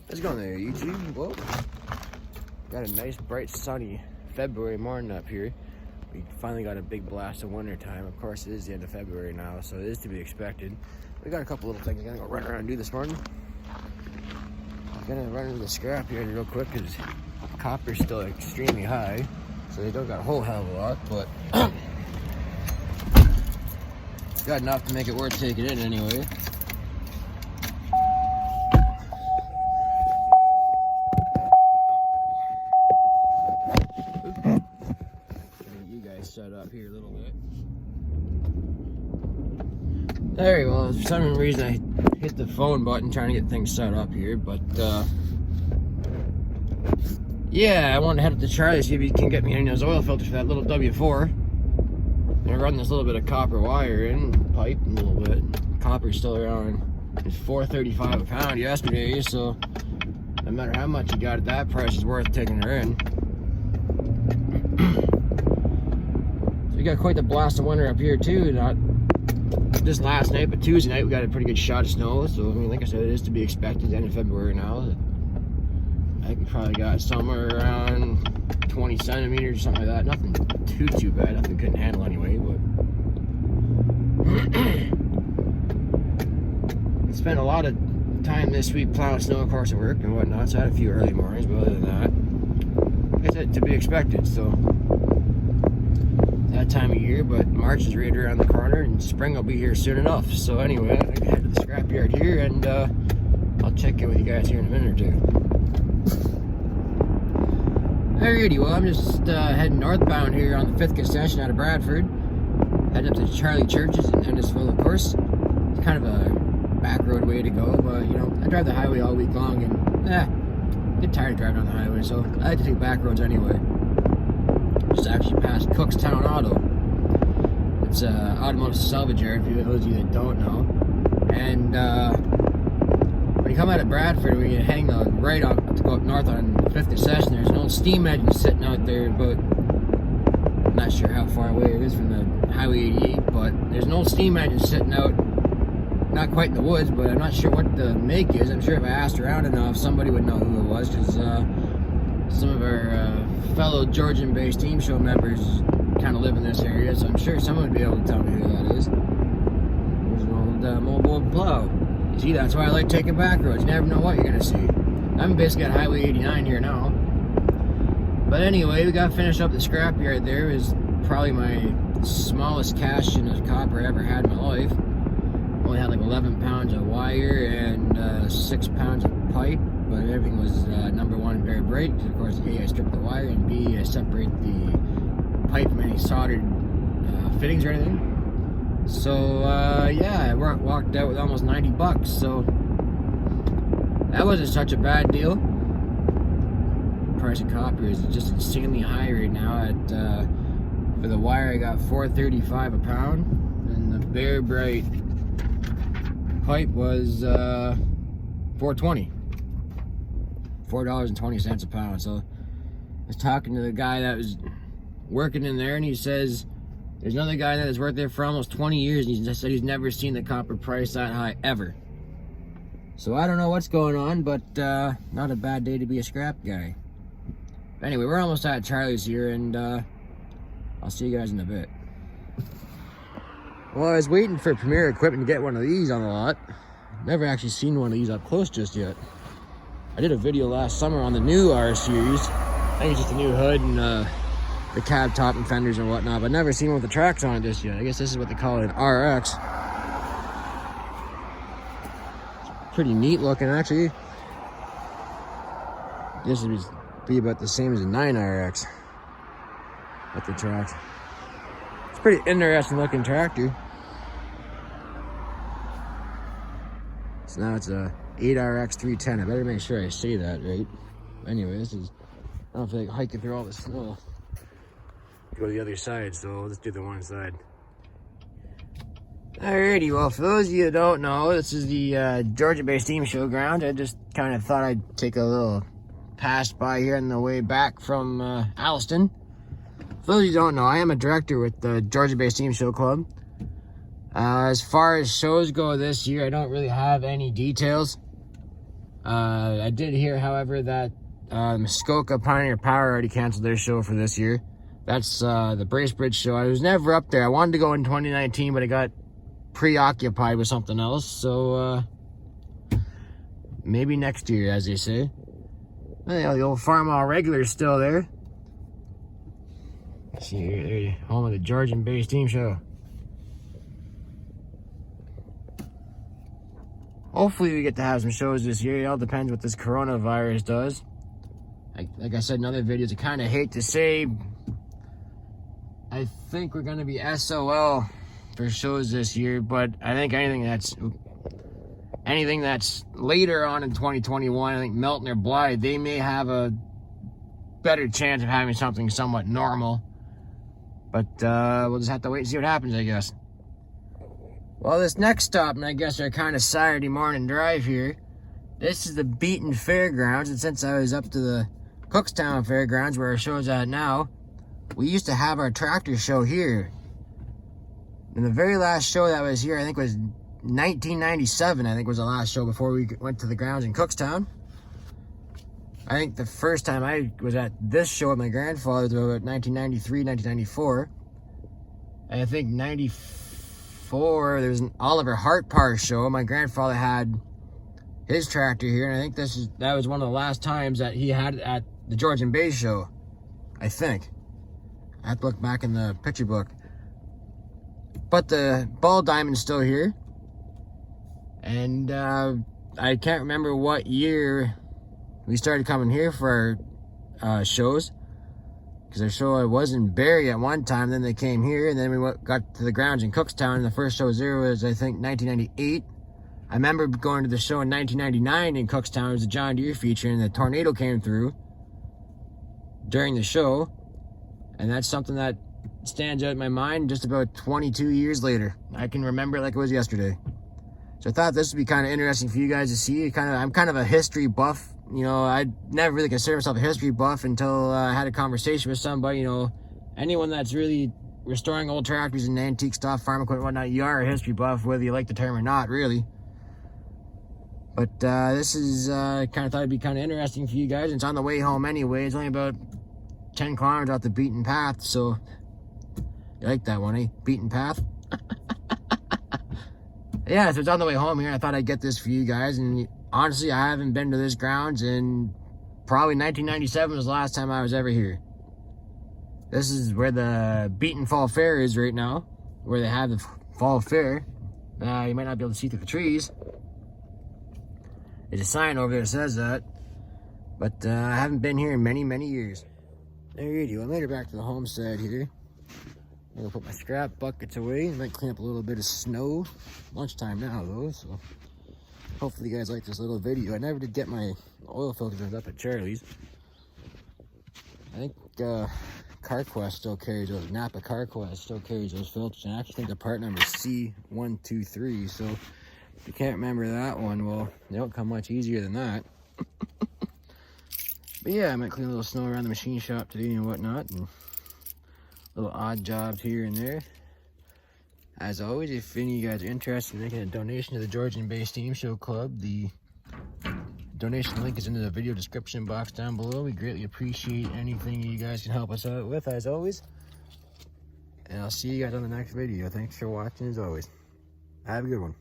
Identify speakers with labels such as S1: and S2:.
S1: How's it going there, YouTube? Well, got a nice, bright, sunny February morning up here. We finally got a big blast of winter time. Of course, it is the end of February now, so it is to be expected. We got a couple little things I'm gonna go run around and do this morning. I'm gonna run into the scrap yard real quick because copper's still extremely high, so they don't got a whole hell of a lot, but got enough to make it worth taking in anyway. Set up here a little bit. There you go. For some reason I hit the phone button trying to get things set up here, but yeah, I wanted to head up to Charlie, see if he can get me any of those oil filters for that little W4. I'm gonna run this little bit of copper wire in, pipe a little bit. Copper's still around, it's $4.35 a pound yesterday, so no matter how much you got at that price, it's worth taking her in. We got quite the blast of winter up here too. Not just last night, but Tuesday night we got a pretty good shot of snow. So I mean, like I said, it is to be expected. End of February now. I think we probably got somewhere around 20 centimeters or something like that. Nothing too bad. Nothing we couldn't handle anyway. But spent a lot of time this week plowing snow, of course, at work and whatnot. So I had a few early mornings, but other than that, like I said, to be expected. So that time of year, but March is right around the corner and spring will be here soon enough. So anyway, I'm gonna head to the scrapyard here and I'll check in with you guys here in a minute or two. Alrighty, well I'm just heading northbound here on the 5th concession out of Bradford. Heading up to Charlie Churches in Ennisville, of course. It's kind of a back road way to go, but you know, I drive the highway all week long and get tired of driving on the highway, so I like to take back roads anyway. Just actually past Cookstown Auto. It's an automotive salvage yard for those of you that don't know. And when you come out of Bradford, when you hang right on to go up north on 5th concession, there's an old steam engine sitting out there, but I'm not sure how far away it is from the Highway 88, but there's an old steam engine sitting out, not quite in the woods, but I'm not sure what the make is. I'm sure if I asked around enough, somebody would know who it was, because some of our fellow Georgian-based team show members kind of live in this area, so I'm sure someone would be able to tell me who that is. There's an old mobile plow. You see, that's why I like taking back roads. You never know what you're going to see. I'm basically at Highway 89 here now. But anyway, we got to finish up the scrapyard there. It was probably my smallest cache in of copper I ever had in my life. Only had like 11 pounds of wire and 6 pounds of pipe. But everything was number one, very bright. Of course, A, I stripped the wire, and B, I separate the pipe from any soldered fittings or anything. So yeah, I walked out with almost 90 bucks. So that wasn't such a bad deal. The price of copper is just insanely high right now. At for the wire, I got $4.35 a pound, and the bare bright pipe was $4.20. $4.20 a pound. So I was talking to the guy that was working in there, and he says there's another guy that has worked there for almost 20 years, and he just said he's never seen the copper price that high ever. So I don't know what's going on, but not a bad day to be a scrap guy. Anyway, we're almost at Charlie's here, and I'll see you guys in a bit. Well, I was waiting for Premier Equipment to get one of these on the lot. Never actually seen one of these up close just yet. I did a video last summer on the new R series. I think it's just a new hood and the cab top and fenders and whatnot, but never seen one with the tracks on it just yet. I guess this is what they call an RX. It's pretty neat looking, actually. This would be about the same as a 9RX with the tracks. It's a pretty interesting looking tractor. So now it's a 8RX 310. I better make sure I say that right. Anyway, this is, I don't feel like hiking through all the snow to go to the other side, so let's do the one side. Alrighty, well, for those of you that don't know, this is the Georgia-based team showground. I just kind of thought I'd take a little pass by here on the way back from Alliston. For those of you who don't know, I am a director with the Georgia-based team show club. As far as shows go this year, I don't really have any details. I did hear, however, that Muskoka Pioneer Power already canceled their show for this year. That's the Bracebridge show. I was never up there. I wanted to go in 2019, but I got preoccupied with something else. So maybe next year, as they say. Well, the old Farmall regular is still there. Let's see here, home of the Georgian Bay Steam Show. Hopefully we get to have some shows this year. It all depends what this coronavirus does. Like I said in other videos, I kind of hate to say, I think we're going to be SOL for shows this year, but I think anything that's later on in 2021, I think Melton or Blythe, they may have a better chance of having something somewhat normal. But we'll just have to wait and see what happens, I guess. Well, this next stop, and I guess our kind of Saturday morning drive here, this is the BEETON Fairgrounds, and since I was up to the Cookstown Fairgrounds, where our show's at now, we used to have our tractor show here. And the very last show that was here, I think, was 1997, I think was the last show before we went to the grounds in Cookstown. I think the first time I was at this show with my grandfather was about 1993, 1994. And I think 94, there was an Oliver Hartparr show. My grandfather had his tractor here, and I think that was one of the last times that he had it at the Georgian Bay show, I think. I have to look back in the picture book. But the ball diamond's still here. And I can't remember what year we started coming here for our shows. Because our show was in Barrie at one time, then they came here, and then we got to the grounds in Cookstown, and the first show there was, I think, 1998. I remember going to the show in 1999 in Cookstown. It was a John Deere feature, and the tornado came through during the show. And that's something that stands out in my mind just about 22 years later. I can remember it like it was yesterday. So I thought this would be kind of interesting for you guys to see. I'm kind of a history buff. You know, I never really considered myself a history buff until I had a conversation with somebody. You know, anyone that's really restoring old tractors and antique stuff, farm equipment, whatnot, you are a history buff, whether you like the term or not, really. But this is kind of thought it'd be kind of interesting for you guys. It's on the way home anyway. It's only about 10 kilometers off the beaten path, so you like that one, eh? Beaten path. Yeah, so it's on the way home here. I thought I'd get this for you guys, and honestly, I haven't been to this grounds in probably 1997 was the last time I was ever here. This is where the BEETON Fall Fair is right now, where they have the Fall Fair. You might not be able to see through the trees. There's a sign over there that says that, but I haven't been here in many, many years. There you go. I made it back to the homestead here. I'm gonna put my scrap buckets away. I might clean up a little bit of snow. Lunchtime now though, so hopefully you guys like this little video. I never did get my oil filters up at Charlie's. I think CarQuest still carries those. Napa CarQuest still carries those filters, and I actually think the part number is C123. So if you can't remember that one, well, they don't come much easier than that. But yeah, I might clean a little snow around the machine shop today and whatnot, and little odd jobs here and there. As always, if any of you guys are interested in making a donation to the Georgian Bay Steam Show Club, the donation link is in the video description box down below. We greatly appreciate anything you guys can help us out with, as always. And I'll see you guys on the next video. Thanks for watching, as always. Have a good one.